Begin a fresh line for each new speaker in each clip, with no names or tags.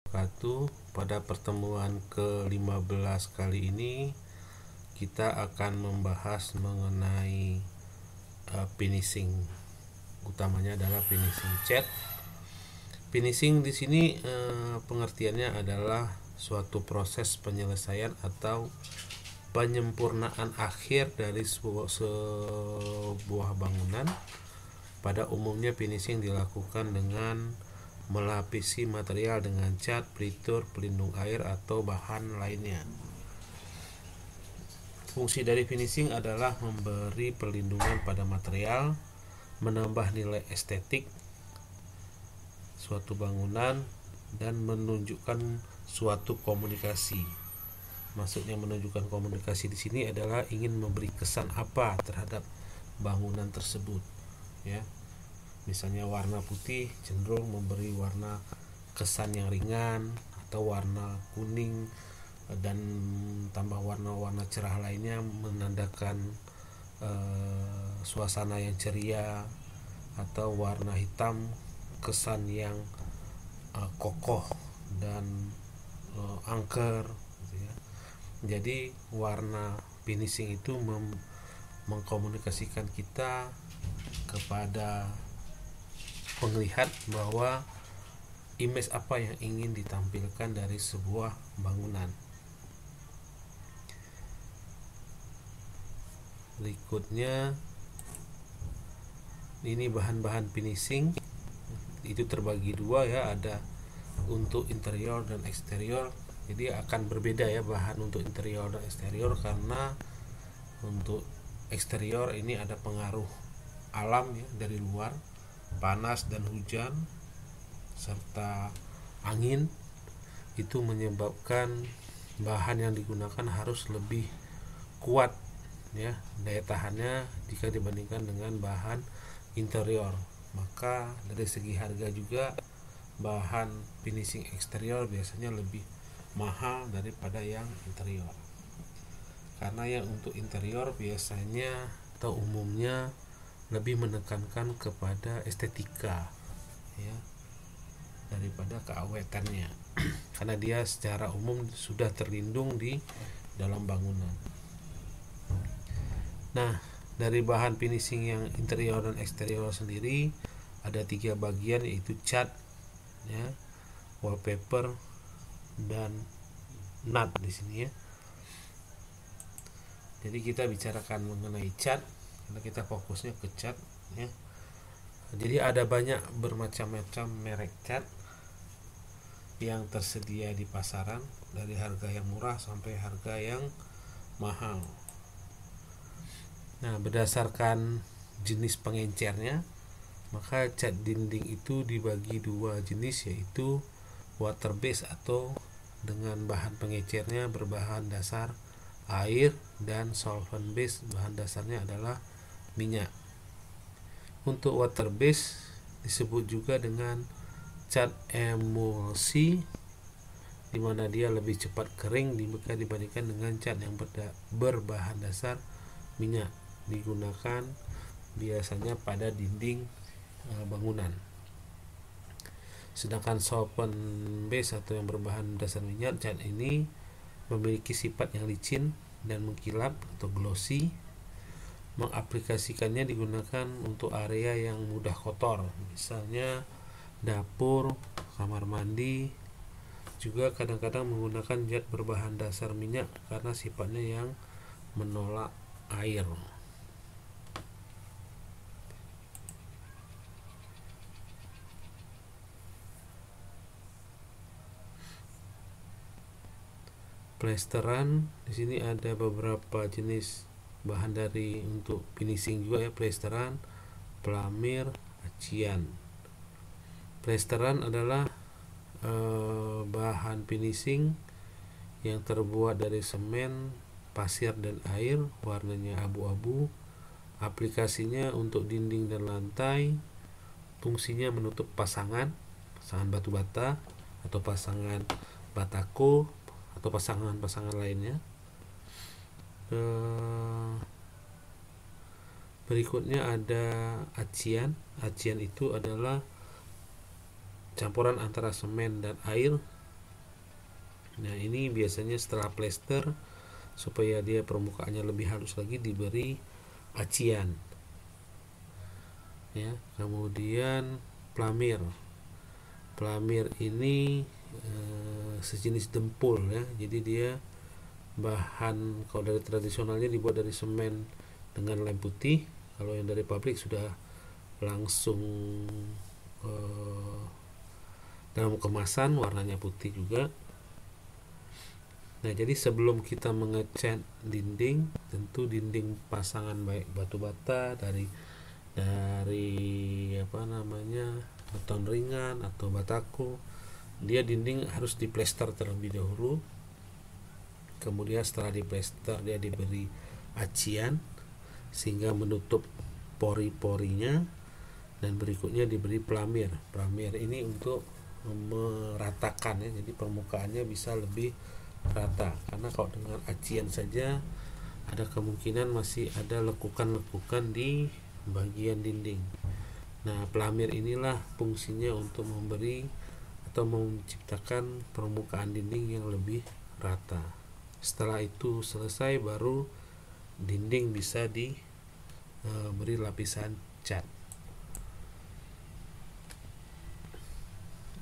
Pada pertemuan ke-15 kali ini kita akan membahas mengenai finishing. Utamanya adalah finishing cat. Finishing di sini pengertiannya adalah suatu proses penyelesaian atau penyempurnaan akhir dari sebuah bangunan. Pada umumnya finishing dilakukan dengan melapisi material dengan cat, pelitur, pelindung air, atau bahan lainnya. Fungsi dari finishing adalah memberi perlindungan pada material, menambah nilai estetik suatu bangunan, dan menunjukkan suatu komunikasi. Maksudnya menunjukkan komunikasi di sini adalah ingin memberi kesan apa terhadap bangunan tersebut, ya. Misalnya warna putih cenderung memberi warna kesan yang ringan, atau warna kuning dan tambah warna-warna cerah lainnya menandakan suasana yang ceria, atau warna hitam kesan yang kokoh dan angker, gitu ya. Jadi warna finishing itu mengkomunikasikan kita kepada penglihat bahwa image apa yang ingin ditampilkan dari sebuah bangunan. Berikutnya ini bahan-bahan finishing itu terbagi dua, ya, ada untuk interior dan eksterior. Jadi akan berbeda, ya, bahan untuk interior dan eksterior, karena untuk eksterior ini ada pengaruh alam, ya, dari luar, panas dan hujan serta angin, itu menyebabkan bahan yang digunakan harus lebih kuat, ya, daya tahannya jika dibandingkan dengan bahan interior. Maka dari segi harga juga bahan finishing eksterior biasanya lebih mahal daripada yang interior, karena yang untuk interior biasanya atau umumnya lebih menekankan kepada estetika, ya, daripada keawetannya karena dia secara umum sudah terlindung di dalam bangunan. Nah, dari bahan finishing yang interior dan eksterior sendiri ada 3 bagian, yaitu cat, ya, wallpaper, dan nut di sini, ya. Jadi kita bicarakan mengenai cat karena kita fokusnya ke cat, ya. Jadi ada banyak bermacam-macam merek cat yang tersedia di pasaran, dari harga yang murah sampai harga yang mahal. Nah, berdasarkan jenis pengencernya, maka cat dinding itu dibagi 2 jenis, yaitu water base atau dengan bahan pengecernya berbahan dasar air, dan solvent base, bahan dasarnya adalah minyak. Untuk water base disebut juga dengan cat emulsi, di mana dia lebih cepat kering jika dibandingkan dengan cat yang berbahan dasar minyak, digunakan biasanya pada dinding bangunan. Sedangkan solvent base atau yang berbahan dasar minyak, cat ini memiliki sifat yang licin dan mengkilap atau glossy. Mengaplikasikannya digunakan untuk area yang mudah kotor, misalnya dapur, kamar mandi. Juga kadang-kadang menggunakan cat berbahan dasar minyak karena sifatnya yang menolak air. Plesteran di sini ada beberapa jenis bahan dari untuk finishing juga, ya, plesteran, pelamir, acian. Plesteran adalah bahan finishing yang terbuat dari semen, pasir, dan air, warnanya abu-abu. Aplikasinya untuk dinding dan lantai. Fungsinya menutup pasangan batu bata atau pasangan batako atau pasangan-pasangan lainnya. Berikutnya ada acian. Acian itu adalah campuran antara semen dan air Nah, ini biasanya setelah plester, supaya dia permukaannya lebih halus lagi, diberi acian ya. Kemudian pelamir ini sejenis dempul ya. Jadi dia bahan, kalau dari tradisionalnya dibuat dari semen dengan lem putih. Kalau yang dari pabrik sudah langsung dalam kemasan, warnanya putih juga. Nah, jadi sebelum kita mengecat dinding, tentu dinding pasangan baik batu bata dari beton ringan atau batako, dia dinding harus diplester terlebih dahulu. Kemudian setelah diplester, dia diberi acian sehingga menutup pori-porinya, dan berikutnya diberi pelamir. Pelamir ini untuk meratakan ya, jadi permukaannya bisa lebih rata, karena kalau dengan acian saja ada kemungkinan masih ada lekukan-lekukan di bagian dinding. Nah, pelamir inilah fungsinya untuk memberi atau menciptakan permukaan dinding yang lebih rata. Setelah itu selesai, baru dinding bisa diberi lapisan cat.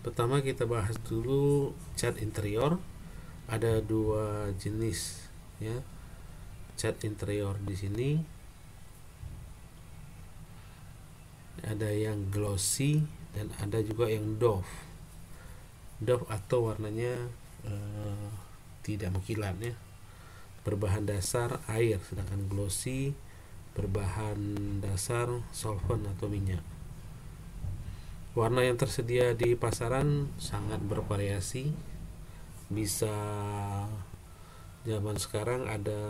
Pertama kita bahas dulu cat interior. Ada dua jenis ya cat interior di sini. Ada yang glossy dan ada juga yang doff. Doff atau warnanya tidak mengkilat ya, berbahan dasar air, sedangkan glossy berbahan dasar solvent atau minyak. Warna yang tersedia di pasaran sangat bervariasi. Bisa zaman sekarang ada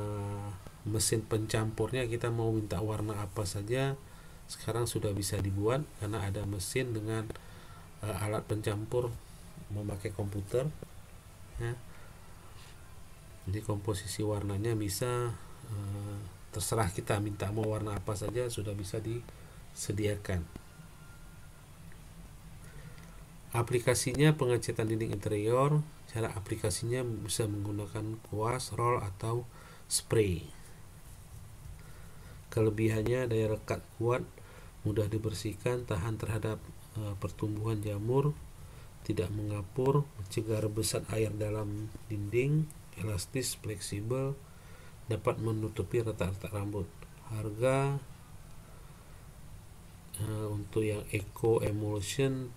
mesin pencampurnya, kita mau minta warna apa saja sekarang sudah bisa dibuat, karena ada mesin dengan alat pencampur memakai komputer ya. Jadi komposisi warnanya bisa terserah kita minta mau warna apa saja, sudah bisa disediakan. Aplikasinya pengecatan dinding interior. Cara aplikasinya bisa menggunakan kuas, roll, atau spray. Kelebihannya daya rekat kuat, mudah dibersihkan, tahan terhadap pertumbuhan jamur, tidak mengapur, mencegah rebesan air dalam dinding, elastis, fleksibel, dapat menutupi retak-retak rambut. Harga untuk yang Eco Emulsion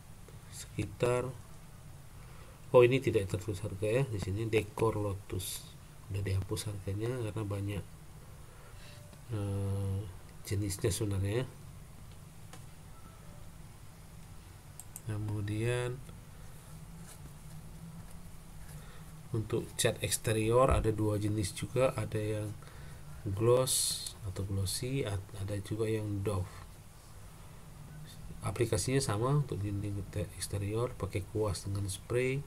sekitar, ini tidak tertulis harga ya di sini. Decor Lotus udah dihapus harganya karena banyak jenisnya sebenarnya. Kemudian untuk cat eksterior ada dua jenis juga, ada yang gloss atau glossy, ada juga yang doff. Aplikasinya sama untuk dinding eksterior, pakai kuas dengan spray,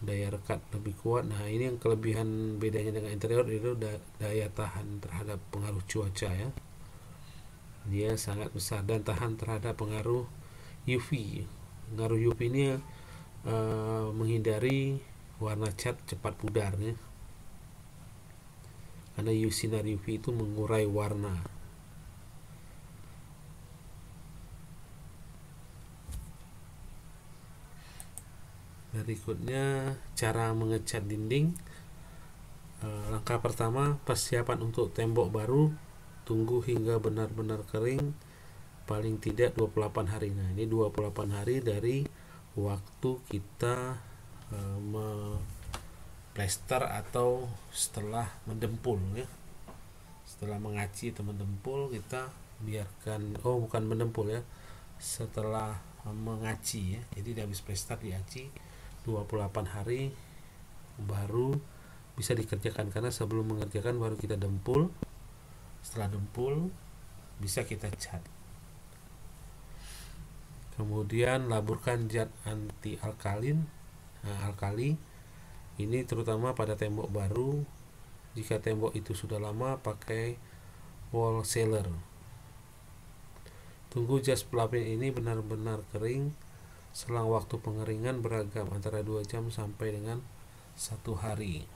daya rekat lebih kuat. Nah, ini yang kelebihan bedanya dengan interior, itu daya tahan terhadap pengaruh cuaca ya, dia sangat besar, dan tahan terhadap pengaruh UV. Pengaruh UV ini menghindari warna cat cepat pudar ya, karena sinar UV itu mengurai warna. Berikutnya cara mengecat dinding. Langkah pertama, persiapan untuk tembok baru. Tunggu hingga benar-benar kering, paling tidak 28 hari. Nah, ini 28 hari dari waktu kita plester atau setelah mendempul ya. Setelah mengaci atau mendempul, kita biarkan, bukan mendempul ya, setelah mengaci ya. Jadi habis plester diaci 28 hari baru bisa dikerjakan, karena sebelum mengerjakan baru kita dempul. Setelah dempul bisa kita cat. Kemudian laburkan zat anti alkalin. Alkali ini terutama pada tembok baru. Jika tembok itu sudah lama, pakai wall sealer. Tunggu jas pelapis ini benar-benar kering. Selang waktu pengeringan beragam antara 2 jam sampai dengan 1 hari.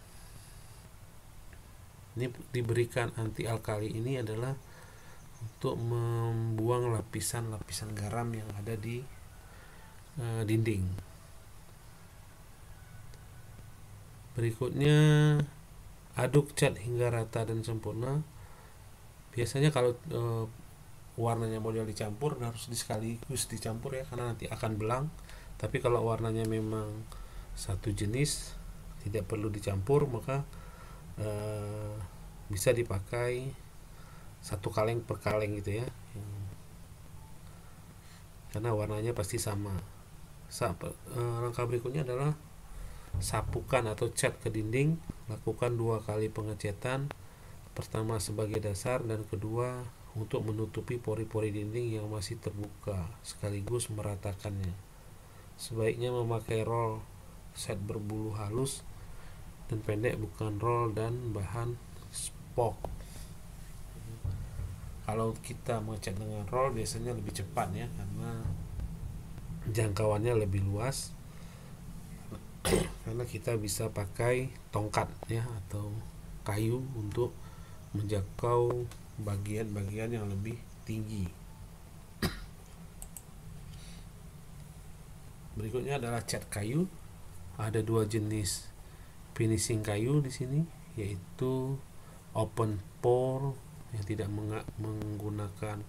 Ini diberikan anti alkali ini adalah untuk membuang lapisan-lapisan garam yang ada di dinding. Berikutnya, aduk cat hingga rata dan sempurna. Biasanya kalau warnanya model dicampur harus sekaligus dicampur ya, karena nanti akan belang. Tapi kalau warnanya memang satu jenis, tidak perlu dicampur, maka bisa dipakai satu kaleng per kaleng gitu ya, karena warnanya pasti sama. Langkah berikutnya adalah sapukan atau cat ke dinding. Lakukan 2 kali pengecatan, pertama sebagai dasar dan kedua untuk menutupi pori-pori dinding yang masih terbuka sekaligus meratakannya. Sebaiknya memakai roll set berbulu halus dan pendek, bukan roll dan bahan spoke. Kalau kita mengecat dengan roll biasanya lebih cepat ya, karena jangkauannya lebih luas, karena kita bisa pakai tongkat ya atau kayu untuk menjangkau bagian-bagian yang lebih tinggi. Berikutnya adalah cat kayu. Ada 2 jenis finishing kayu di sini, yaitu open pore yang tidak menggunakan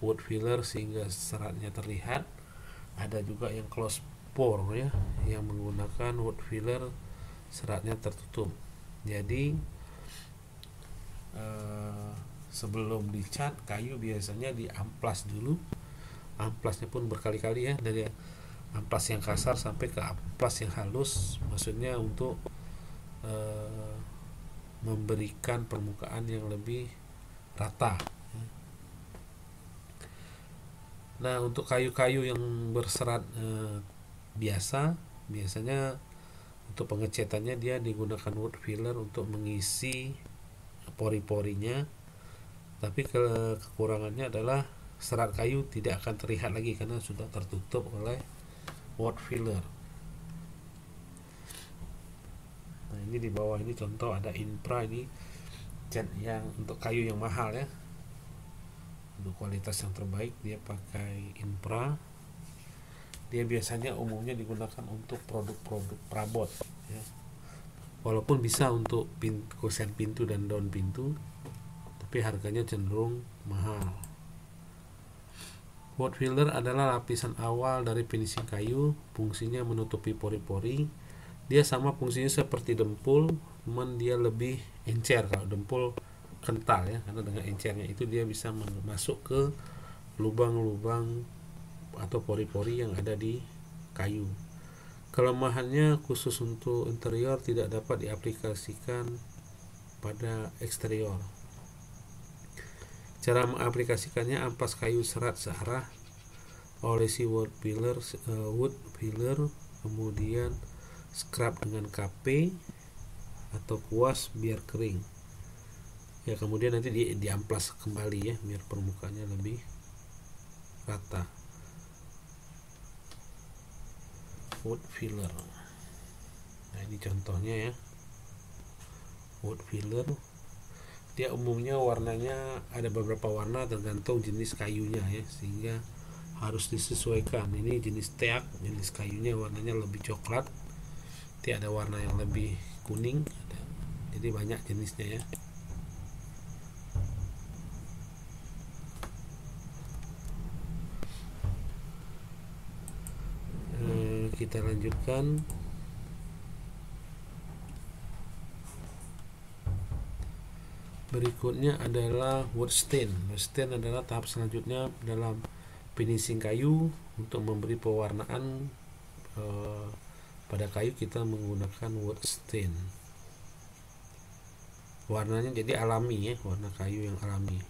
wood filler sehingga seratnya terlihat. Ada juga yang close pore ya, yang menggunakan wood filler, seratnya tertutup. Jadi sebelum dicat kayu biasanya diamplas dulu. Amplasnya pun berkali-kali ya, dari amplas yang kasar sampai ke amplas yang halus, maksudnya untuk memberikan permukaan yang lebih rata. Nah, untuk kayu-kayu yang berserat biasanya untuk pengecatannya dia digunakan wood filler untuk mengisi pori-porinya, tapi kekurangannya adalah serat kayu tidak akan terlihat lagi karena sudah tertutup oleh wood filler. Nah, ini di bawah ini contoh ada Inpra, ini cat yang untuk kayu yang mahal ya, untuk kualitas yang terbaik dia pakai Inpra. Dia biasanya umumnya digunakan untuk produk-produk perabot ya. Walaupun bisa untuk kusen pintu dan daun pintu, tapi harganya cenderung mahal. Wood filler adalah lapisan awal dari finishing kayu. Fungsinya menutupi pori-pori. Dia sama fungsinya seperti dempul, cuman dia lebih encer. Kalau dempul kental ya, karena dengan encernya itu dia bisa masuk ke lubang-lubang atau pori-pori yang ada di kayu. Kelemahannya khusus untuk interior, tidak dapat diaplikasikan pada eksterior. Cara mengaplikasikannya, ampas kayu serat searah, olesi wood filler, kemudian scrub dengan KP atau kuas biar kering. Ya, kemudian nanti diamplas kembali ya, biar permukaannya lebih rata. Wood filler. Nah, ini contohnya ya. Wood filler. Dia umumnya warnanya ada beberapa warna tergantung jenis kayunya ya, sehingga harus disesuaikan. Ini jenis teak, jenis kayunya warnanya lebih coklat. Ada warna yang lebih kuning, jadi banyak jenisnya ya. Kita lanjutkan. Berikutnya adalah wood stain. Wood stain adalah tahap selanjutnya dalam finishing kayu. Untuk memberi pewarnaan pada kayu kita menggunakan wood stain. Warnanya jadi alami ya, warna kayu yang alami.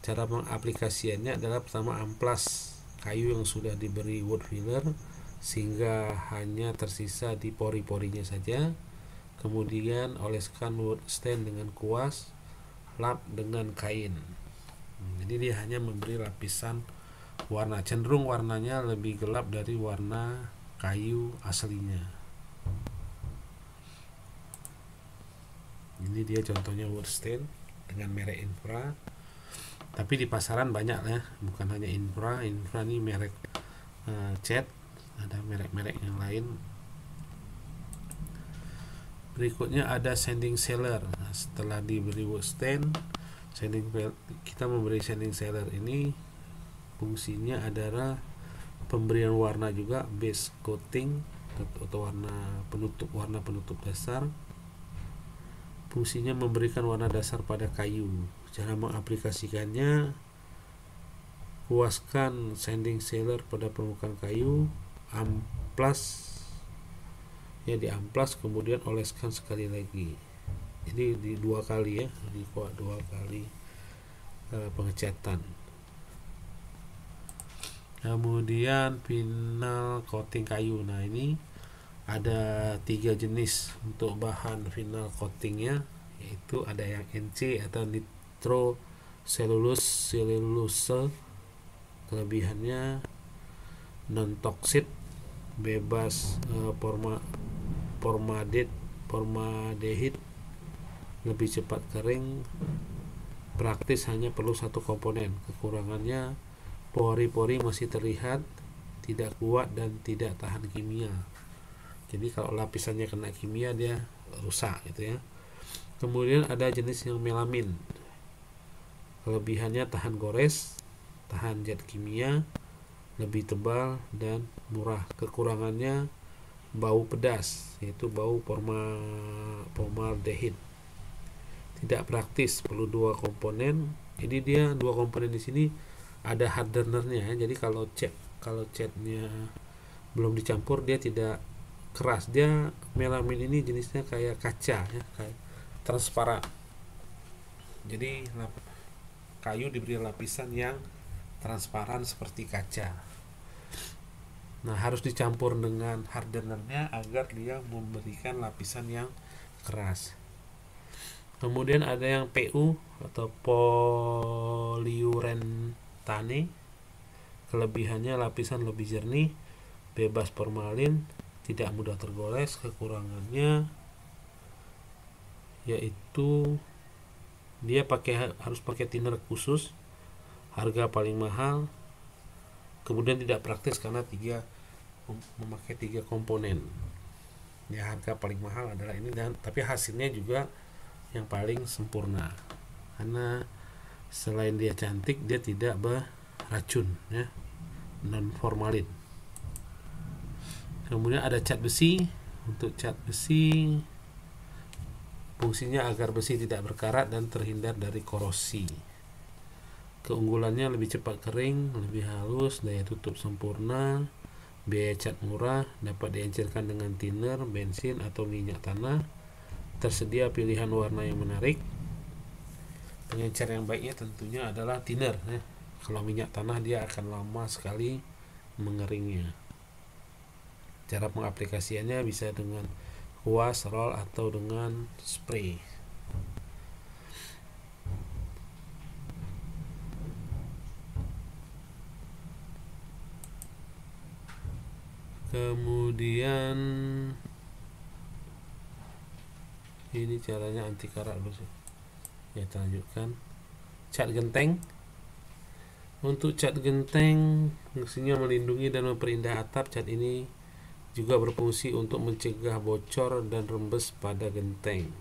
Cara pengaplikasiannya adalah pertama amplas kayu yang sudah diberi wood filler sehingga hanya tersisa di pori-porinya saja. Kemudian oleskan wood stain dengan kuas, lap dengan kain. Jadi dia hanya memberi lapisan warna, cenderung warnanya lebih gelap dari warna kayu aslinya. Ini dia contohnya wood stain dengan merek Infra, tapi di pasaran banyak ya, bukan hanya Infra ini merek cat, ada merek-merek yang lain. Berikutnya ada sanding sealer. Nah, setelah diberi wood stain, kita memberi sanding sealer ini fungsinya adalah pemberian warna juga, base coating atau warna penutup dasar. Fungsinya memberikan warna dasar pada kayu. Cara mengaplikasikannya, kuaskan sanding sealer pada permukaan kayu, amplas ya, diamplas, kemudian oleskan sekali lagi. Jadi di 2 kali ya, di 2 kali pengecatan. Kemudian final coating kayu. Nah, ini ada 3 jenis untuk bahan final coatingnya, yaitu ada yang NC atau nitrocellulose. Kelebihannya non toxic, bebas formaldehid, lebih cepat kering, praktis, hanya perlu 1 komponen. Kekurangannya, pori-pori masih terlihat, tidak kuat dan tidak tahan kimia. Jadi kalau lapisannya kena kimia dia rusak gitu ya. Kemudian ada jenis yang melamin. Kelebihannya tahan gores, tahan zat kimia, lebih tebal dan murah. Kekurangannya bau pedas, yaitu bau formaldehid. Tidak praktis, perlu 2 komponen. Jadi dia 2 komponen di sini ada hardenernya. Jadi kalau catnya belum dicampur dia tidak keras. Dia melamin ini jenisnya kayak kaca ya, kayak transparan. Jadi kayu diberi lapisan yang transparan seperti kaca. Nah, harus dicampur dengan hardenernya agar dia memberikan lapisan yang keras. Kemudian ada yang PU atau polyurethane. Kelebihannya lapisan lebih jernih, bebas formalin, tidak mudah tergores. Kekurangannya yaitu dia harus pakai thinner khusus, harga paling mahal, kemudian tidak praktis karena memakai 3 komponen. Ya, harga paling mahal adalah ini, dan tapi hasilnya juga yang paling sempurna karena selain dia cantik, dia tidak beracun ya, non formalin. Kemudian ada cat besi. Untuk cat besi, fungsinya agar besi tidak berkarat dan terhindar dari korosi. Keunggulannya lebih cepat kering, lebih halus, daya tutup sempurna, biaya cat murah, dapat diencerkan dengan thinner, bensin atau minyak tanah, tersedia pilihan warna yang menarik. Pengencer yang baiknya tentunya adalah thinner ya. Kalau minyak tanah dia akan lama sekali mengeringnya. Cara pengaplikasiannya bisa dengan kuas, roll, atau dengan spray. Kemudian ini caranya anti karat bersih. Ya, kita lanjutkan. Cat genteng. Untuk cat genteng fungsinya melindungi dan memperindah atap. Cat ini juga berfungsi untuk mencegah bocor dan rembes pada genteng.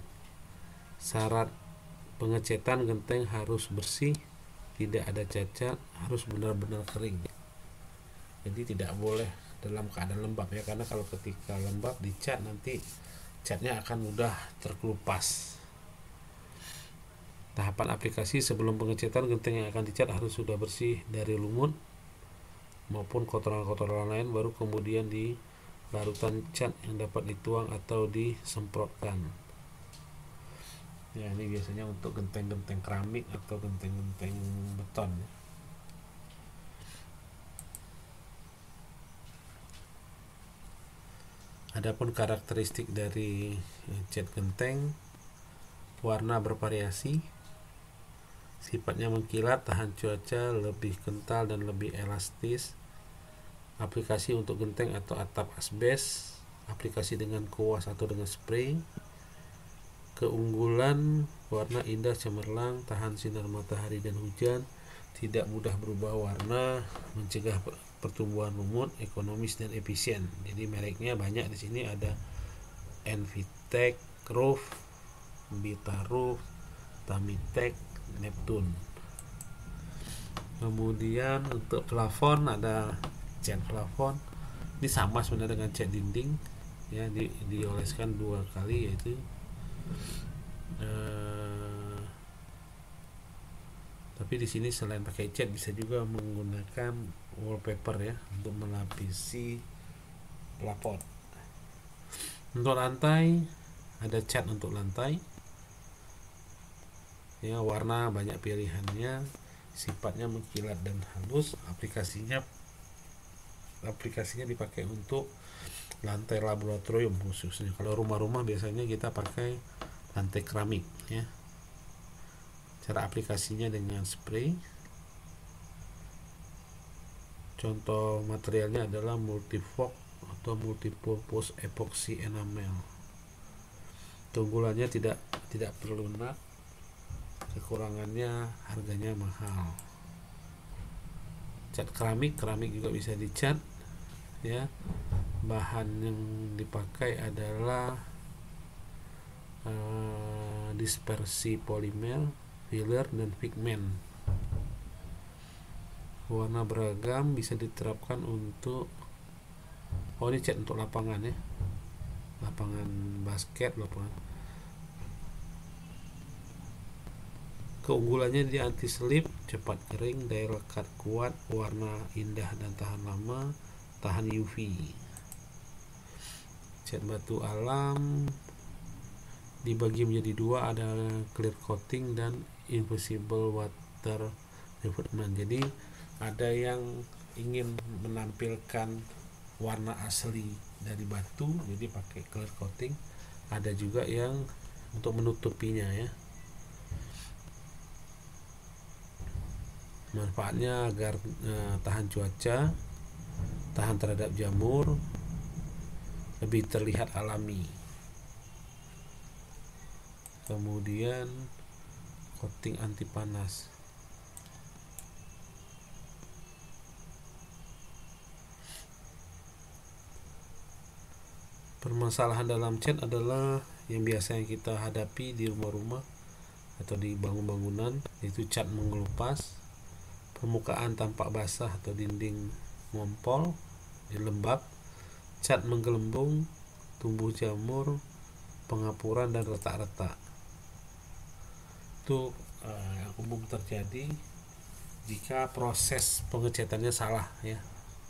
Syarat pengecetan genteng harus bersih, tidak ada cacat, harus benar-benar kering. Jadi tidak boleh dalam keadaan lembab ya, karena kalau ketika lembab dicat nanti catnya akan mudah terkelupas. Tahapan aplikasi sebelum pengecetan genteng yang akan dicat harus sudah bersih dari lumut maupun kotoran-kotoran lain, baru kemudian di larutan cat yang dapat dituang atau disemprotkan. Ya, ini biasanya untuk genteng-genteng keramik atau genteng-genteng beton. Adapun karakteristik dari cat genteng, warna bervariasi, sifatnya mengkilat, tahan cuaca, lebih kental dan lebih elastis. Aplikasi untuk genteng atau atap asbes, aplikasi dengan kuas atau dengan spray. Keunggulan: warna indah cemerlang, tahan sinar matahari dan hujan, tidak mudah berubah warna, mencegah pertumbuhan lumut, ekonomis dan efisien. Jadi mereknya banyak di sini, ada Envitech, Roof, Bitaroof, Tamitech, Neptune. Kemudian untuk plafon ada cat plafon. Ini sama sebenarnya dengan cat dinding ya, dioleskan 2 kali, yaitu tapi di sini selain pakai cat bisa juga menggunakan wallpaper ya untuk melapisi plafon. Untuk lantai ada cat untuk lantai ya, warna banyak pilihannya, sifatnya mengkilat dan halus. Aplikasinya dipakai untuk lantai laboratorium khususnya. Kalau rumah-rumah biasanya kita pakai lantai keramik ya. Cara aplikasinya dengan spray. Contoh materialnya adalah multifold atau multipurpose epoxy enamel. Keunggulannya tidak perlu lunak, kekurangannya harganya mahal. Cat keramik juga bisa dicat ya. Bahan yang dipakai adalah dispersi polimer, filler dan pigmen. Warna beragam bisa diterapkan untuk ini cat untuk lapangan ya, lapangan basket, lapangan. Keunggulannya dia anti selip, cepat kering, daya lekat kuat, warna indah dan tahan lama, tahan UV. Cat batu alam dibagi menjadi 2, ada clear coating dan invisible water reflectment. Jadi ada yang ingin menampilkan warna asli dari batu, jadi pakai clear coating. Ada juga yang untuk menutupinya ya. Manfaatnya agar tahan cuaca, tahan terhadap jamur, lebih terlihat alami. Kemudian coating anti panas. Permasalahan dalam cat adalah yang biasa yang kita hadapi di rumah-rumah atau di bangunan-bangunan, yaitu cat mengelupas, permukaan tampak basah atau dinding ngompol, lembab, cat menggelembung, tumbuh jamur, pengapuran dan retak-retak. Itu yang umum terjadi jika proses pengecatannya salah ya,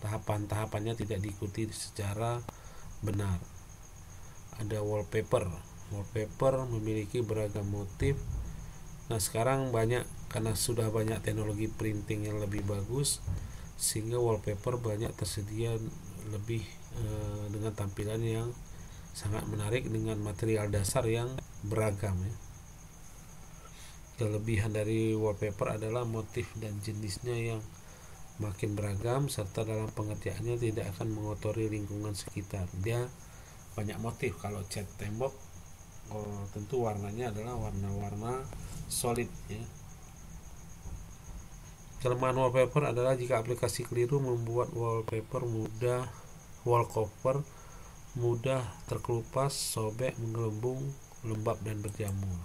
tahapannya tidak diikuti secara benar. Ada wallpaper memiliki beragam motif. Nah sekarang banyak, karena sudah banyak teknologi printing yang lebih bagus, sehingga wallpaper banyak tersedia lebih dengan tampilan yang sangat menarik dengan material dasar yang beragam ya. Kelebihan dari wallpaper adalah motif dan jenisnya yang makin beragam, serta dalam pengerjaannya tidak akan mengotori lingkungan sekitar. Dia banyak motif. Kalau cat tembok tentu warnanya adalah warna-warna solid ya. Kelemahan wallpaper adalah jika aplikasi keliru membuat wall cover mudah terkelupas, sobek, menggelembung, lembab dan berjamur.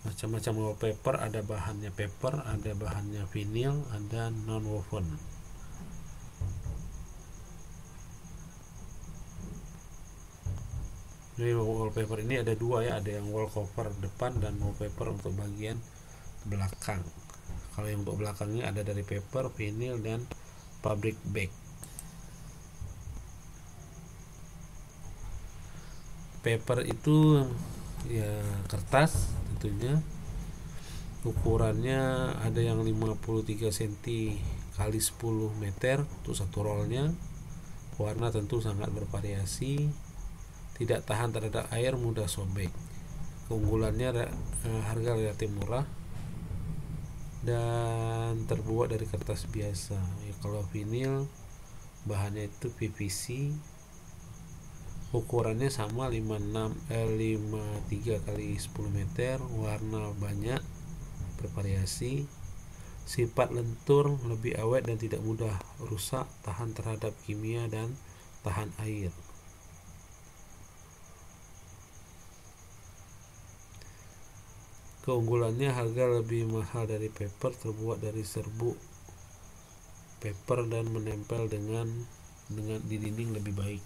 Macam-macam wallpaper, ada bahannya paper, ada bahannya vinyl, ada non-woven. Ini wallpaper ini ada 2 ya, ada yang wall cover depan dan wallpaper untuk bagian belakang. Kalau yang untuk belakangnya ada dari paper, vinyl dan fabric bag. Paper itu ya kertas tentunya, ukurannya ada yang 53 cm kali 10 meter untuk satu rollnya. Warna tentu sangat bervariasi, tidak tahan terhadap air, mudah sobek. Keunggulannya harga relatif murah dan terbuat dari kertas biasa ya. Kalau vinil bahannya itu PVC, ukurannya sama 53 kali 10 meter, warna banyak bervariasi, sifat lentur, lebih awet dan tidak mudah rusak, tahan terhadap kimia dan tahan air. Keunggulannya harga lebih mahal dari paper, terbuat dari serbuk paper dan menempel dengan di dinding lebih baik.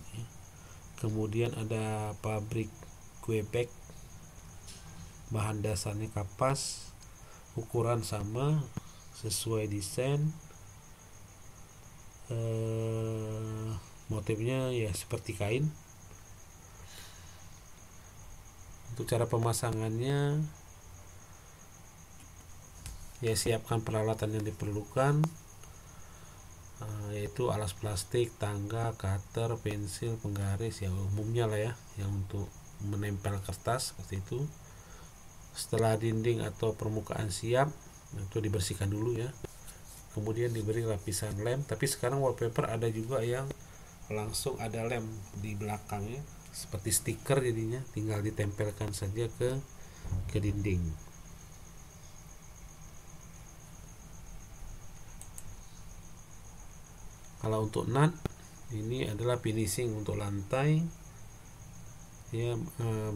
Kemudian ada pabrik Quebec, bahan dasarnya kapas, ukuran sama sesuai desain, motifnya ya seperti kain. Untuk cara pemasangannya, ya siapkan peralatan yang diperlukan, yaitu alas plastik, tangga, cutter, pensil, penggaris, ya umumnya lah ya, yang untuk menempel kertas seperti itu. Setelah dinding atau permukaan siap, itu dibersihkan dulu ya, kemudian diberi lapisan lem. Tapi sekarang wallpaper ada juga yang langsung ada lem di belakangnya seperti stiker, jadinya tinggal ditempelkan saja ke dinding. Kalau untuk nut, ini adalah finishing untuk lantai ya,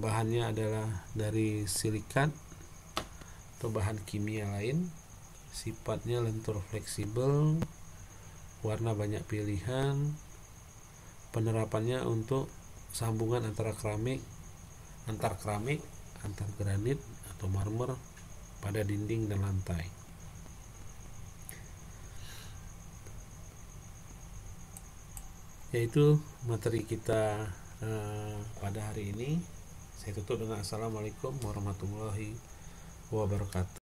bahannya adalah dari silikat atau bahan kimia lain, sifatnya lentur fleksibel, warna banyak pilihan, penerapannya untuk sambungan antar keramik, antar granit atau marmer pada dinding dan lantai. Yaitu materi kita pada hari ini. Saya tutup dengan assalamualaikum warahmatullahi wabarakatuh.